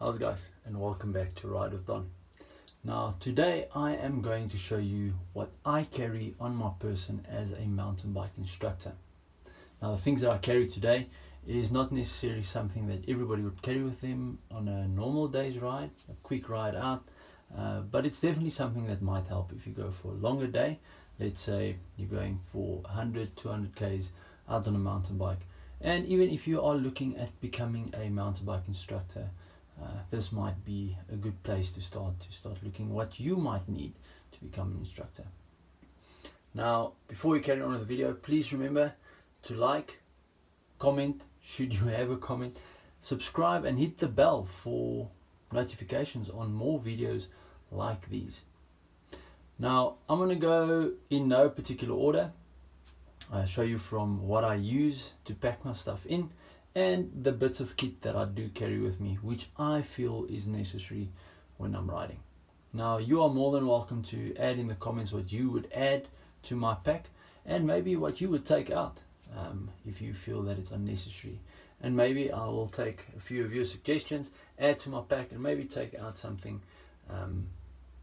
How's it guys, and welcome back to Ride with Don. Now today I am going to show you what I carry on my person as a mountain bike instructor. Now the things that I carry today is not necessarily something that everybody would carry with them on a normal day's ride, a quick ride out, but it's definitely something that might help if you go for a longer day. Let's say you're going for 100, 200 Ks out on a mountain bike, and even if you are looking at becoming a mountain bike instructor, this might be a good place to start looking what you might need to become an instructor. Now, before we carry on with the video, please remember to like, comment, should you have a comment, subscribe and hit the bell for notifications on more videos like these. Now, I'm going to go in no particular order. I'll show you from what I use to pack my stuff in, and the bits of kit that I do carry with me, which I feel is necessary when I'm riding. Now, you are more than welcome to add in the comments what you would add to my pack, and maybe what you would take out if you feel that it's unnecessary. And maybe I will take a few of your suggestions, add to my pack, and maybe take out something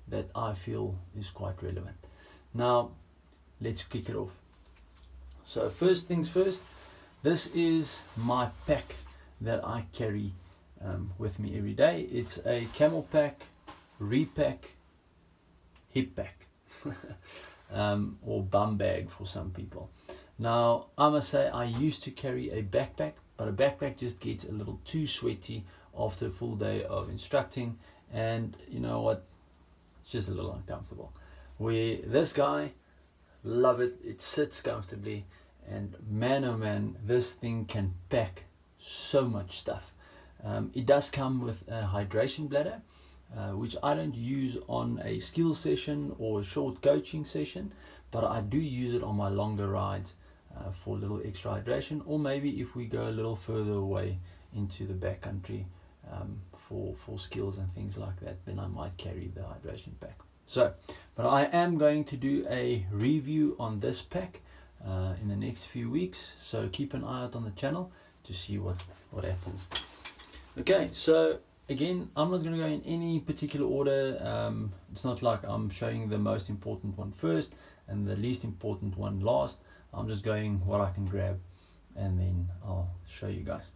that I feel is quite relevant. Now, let's kick it off. So first things first, this is my pack that I carry with me every day. It's a Camel Pack, Repack, Hip Pack, or bum bag for some people. Now, I must say I used to carry a backpack, but a backpack just gets a little too sweaty after a full day of instructing, and you know what, it's just a little uncomfortable. Where this guy, love it, it sits comfortably. And man oh man, this thing can pack so much stuff. It does come with a hydration bladder, which I don't use on a skill session or a short coaching session, but I do use it on my longer rides for a little extra hydration, or maybe if we go a little further away into the backcountry for skills and things like that, then I might carry the hydration pack. So, but I am going to do a review on this pack in the next few weeks, so keep an eye out on the channel to see what happens. Okay, so again, I'm not going to go in any particular order. It's not like I'm showing the most important one first and the least important one last. I'm just going what I can grab, and then I'll show you guys.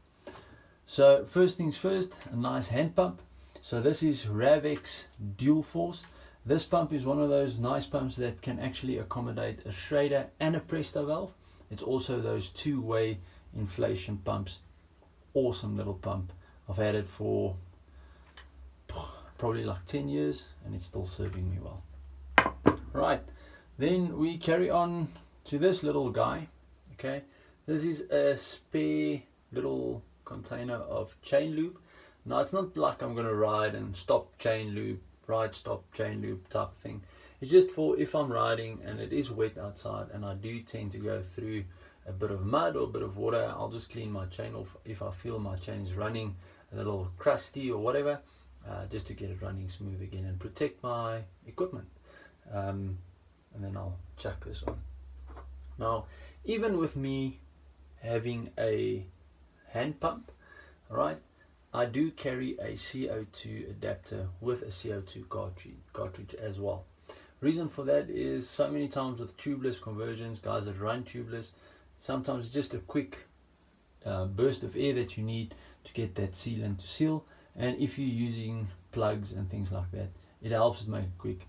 So first things first, a nice hand pump. So this is Ravex Dual Force. This pump is one of those nice pumps that can actually accommodate a Schrader and a Presto valve. It's also those two-way inflation pumps. Awesome little pump. I've had it for probably like 10 years and it's still serving me well. Right, then we carry on to this little guy. Okay, this is a spare little container of chain lube. Now, it's not like I'm going to ride and stop chain lube, ride, stop, chain lube type of thing. It's just for if I'm riding and it is wet outside and I do tend to go through a bit of mud or a bit of water, I'll just clean my chain off if I feel my chain is running a little crusty or whatever, just to get it running smooth again and protect my equipment. And then I'll chuck this on. Now, even with me having a hand pump, right, I do carry a Co2 adapter with a CO2 cartridge as well. Reason for that is so many times with tubeless conversions, guys that run tubeless, sometimes it's just a quick burst of air that you need to get that sealant to seal. And if you're using plugs and things like that, it helps to make it quick.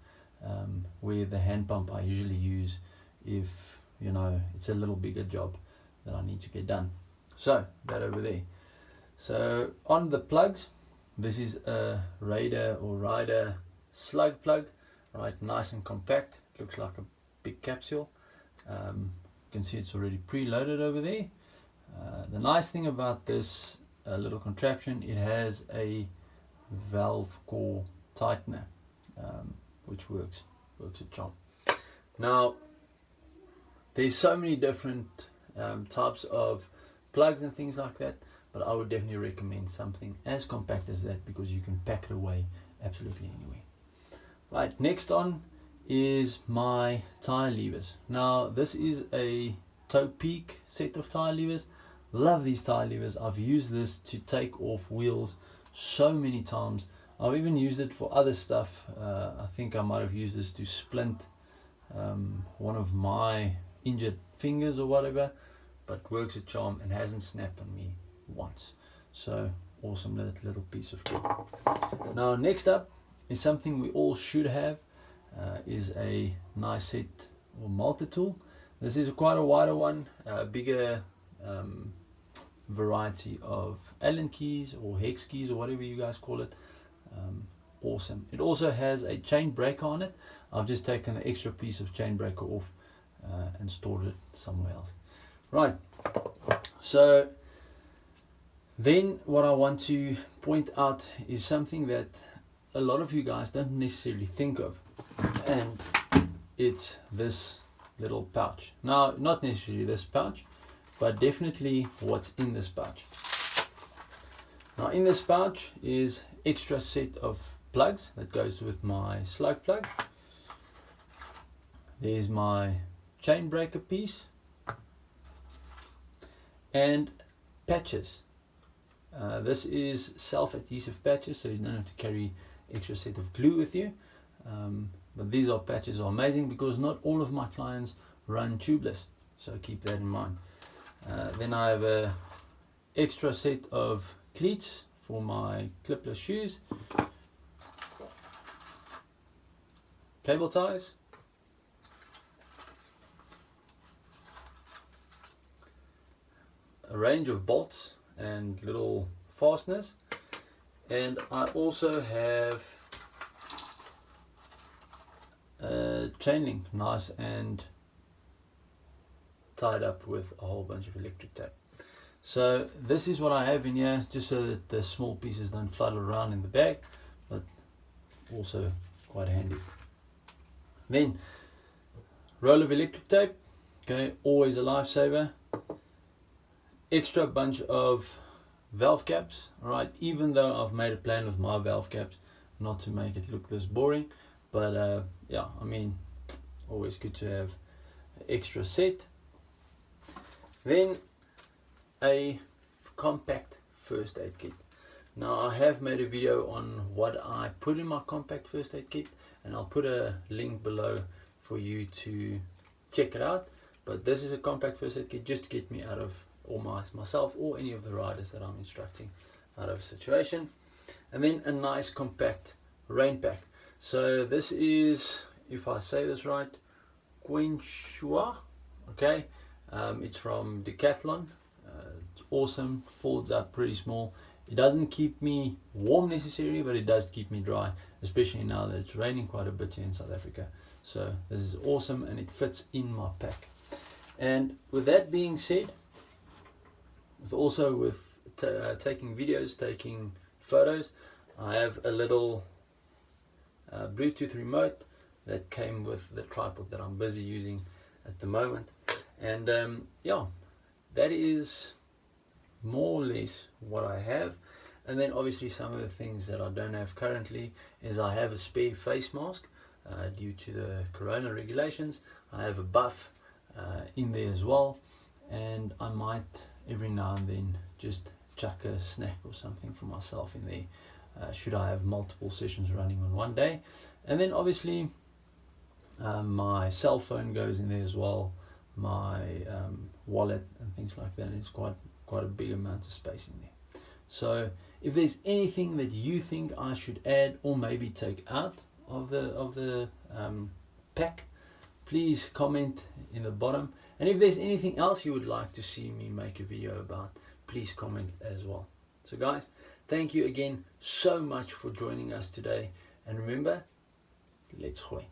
Where the hand pump I usually use if, you know, it's a little bigger job that I need to get done. So that over there. So on the plugs, this is a Raider or Rider slug plug, right? Nice and compact. It looks like a big capsule. You can see it's already preloaded over there. The nice thing about this little contraption, it has a valve core tightener, which works a charm. Now, there's so many different types of plugs and things like that, but I would definitely recommend something as compact as that because you can pack it away absolutely anywhere. Right, next on is my tire levers. Now, this is a Toe Peak set of tire levers. Love these tire levers. I've used this to take off wheels so many times. I've even used it for other stuff. I think I might have used this to splint one of my injured fingers or whatever, but works a charm and hasn't snapped on me once. So awesome little piece of kit. Now next up is something we all should have, is a nice set or multi-tool. This is quite a wider one, bigger variety of Allen keys or hex keys or whatever you guys call it. Awesome. It also has a chain breaker on it. I've just taken the extra piece of chain breaker off and stored it somewhere else. Right, so then what I want to point out is something that a lot of you guys don't necessarily think of, and it's this little pouch. Now, not necessarily this pouch, but definitely what's in this pouch. Now in this pouch is extra set of plugs that goes with my slug plug. There's my chain breaker piece and patches. This is self-adhesive patches, so you don't have to carry extra set of glue with you. But these patches are amazing because not all of my clients run tubeless, so keep that in mind. Then I have a extra set of cleats for my clipless shoes, cable ties, a range of bolts and little fasteners, and I also have a chain link, nice and tied up with a whole bunch of electric tape. So this is what I have in here, just so that the small pieces don't flutter around in the bag, but also quite handy. Then roll of electric tape, okay, always a lifesaver. Extra bunch of valve caps. Alright, even though I've made a plan with my valve caps not to make it look this boring, but yeah, I mean, always good to have an extra set. Then a compact first aid kit. Now I have made a video on what I put in my compact first aid kit, and I'll put a link below for you to check it out. But this is a compact first aid kit just to get me out of, or myself or any of the riders that I'm instructing, out of a situation. And then a nice compact rain pack. So this is, if I say this right, Co2, okay, it's from Decathlon. It's awesome, folds up pretty small. It doesn't keep me warm necessarily, but it does keep me dry, especially now that it's raining quite a bit here in South Africa. So this is awesome, and it fits in my pack. And with that being said, with taking videos, taking photos, I have a little Bluetooth remote that came with the tripod that I'm busy using at the moment. And yeah, that is more or less what I have. And then obviously some of the things that I don't have currently is I have a spare face mask due to the corona regulations. I have a buff in there as well, and I might every now and then just chuck a snack or something for myself in there, should I have multiple sessions running on one day. And then obviously my cell phone goes in there as well, my wallet and things like that. And it's quite a big amount of space in there. So if there's anything that you think I should add or maybe take out of the pack, please comment in the bottom. And if there's anything else you would like to see me make a video about, please comment as well. So guys, thank you again so much for joining us today, and remember, let's gooi.